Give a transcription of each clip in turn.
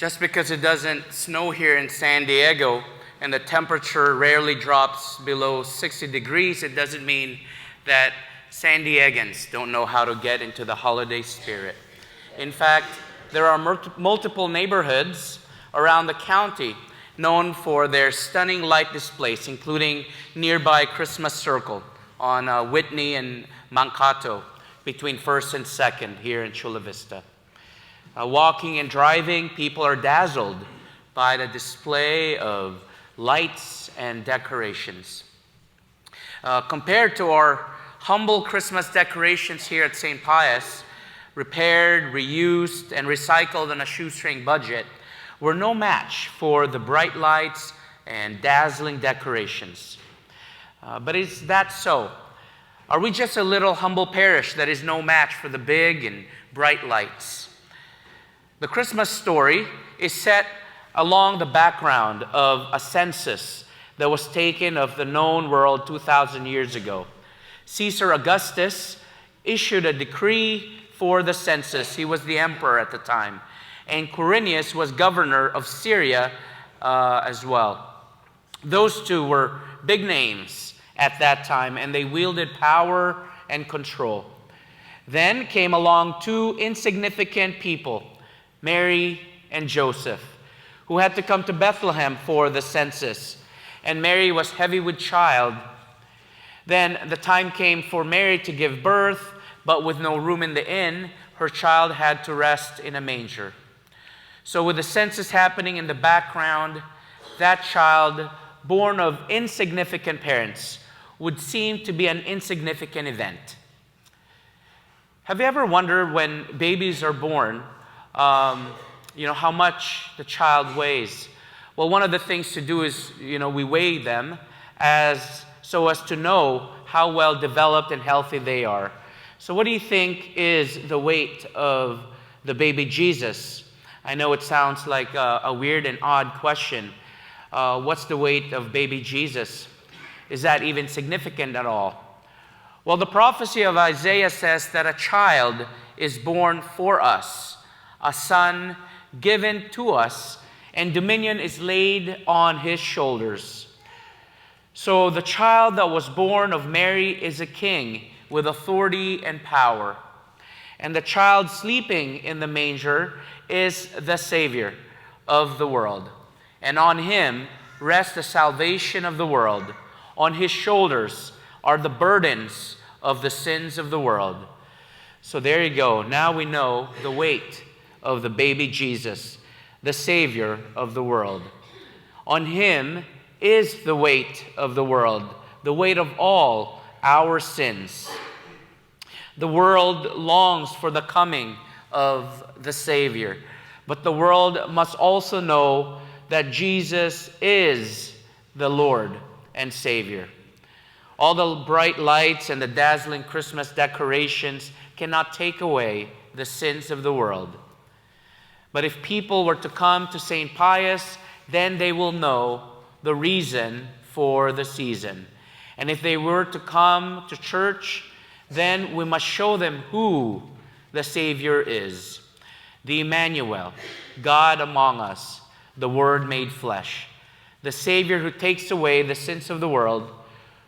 Just because it doesn't snow here in San Diego and the temperature rarely drops below 60 degrees, it doesn't mean that San Diegans don't know how to get into the holiday spirit. In fact, there are multiple neighborhoods around the county known for their stunning light displays, including nearby Christmas Circle on Whitney and Mankato between 1st and 2nd here in Chula Vista. Walking and driving, people are dazzled by the display of lights and decorations. Compared to our humble Christmas decorations here at St. Pius, repaired, reused, and recycled on a shoestring budget, were no match for the bright lights and dazzling decorations. But is that so? Are we just a little humble parish that is no match for the big and bright lights? The Christmas story is set along the background of a census that was taken of the known world 2,000 years ago. Caesar Augustus issued a decree for the census. He was the emperor at the time. And Quirinius was governor of Syria as well. Those two were big names at that time, and they wielded power and control. Then came along two insignificant people, Mary and Joseph, who had to come to Bethlehem for the census. And Mary was heavy with child. Then the time came for Mary to give birth, but with no room in the inn, her child had to rest in a manger. So with the census happening in the background, that child, born of insignificant parents, would seem to be an insignificant event. Have you ever wondered when babies are born, how much the child weighs? Well, one of the things to do is, we weigh them so as to know how well developed and healthy they are. So what do you think is the weight of the baby Jesus? I know it sounds like a weird and odd question. What's the weight of baby Jesus? Is that even significant at all? Well, the prophecy of Isaiah says that a child is born for us, a son given to us, and dominion is laid on his shoulders. So the child that was born of Mary is a king with authority and power. And the child sleeping in the manger is the Savior of the world. And on him rests the salvation of the world. On his shoulders are the burdens of the sins of the world. So there you go. Now we know the weight of the baby Jesus, the Savior of the world. On him is the weight of the world, the weight of all our sins. The world longs for the coming of the Savior, but the world must also know that Jesus is the Lord and Savior. All the bright lights and the dazzling Christmas decorations cannot take away the sins of the world. But if people were to come to St. Pius, then they will know the reason for the season. And if they were to come to church, then we must show them who the Savior is. The Emmanuel, God among us, the Word made flesh. The Savior who takes away the sins of the world,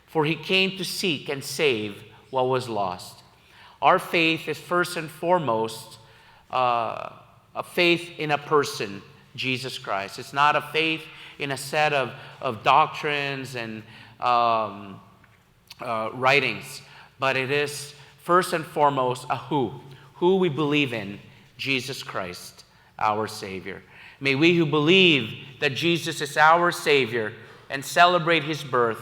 for he came to seek and save what was lost. Our faith is first and foremost a faith in a person, Jesus Christ. It's not a faith in a set of doctrines and writings, but it is first and foremost a who we believe in, Jesus Christ, our Savior. May we who believe that Jesus is our Savior and celebrate his birth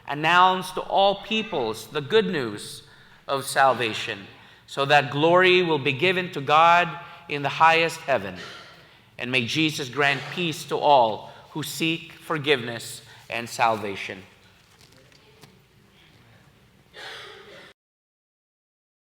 announce to all peoples the good news of salvation, so that glory will be given to God in the highest heaven. And may Jesus grant peace to all who seek forgiveness and salvation.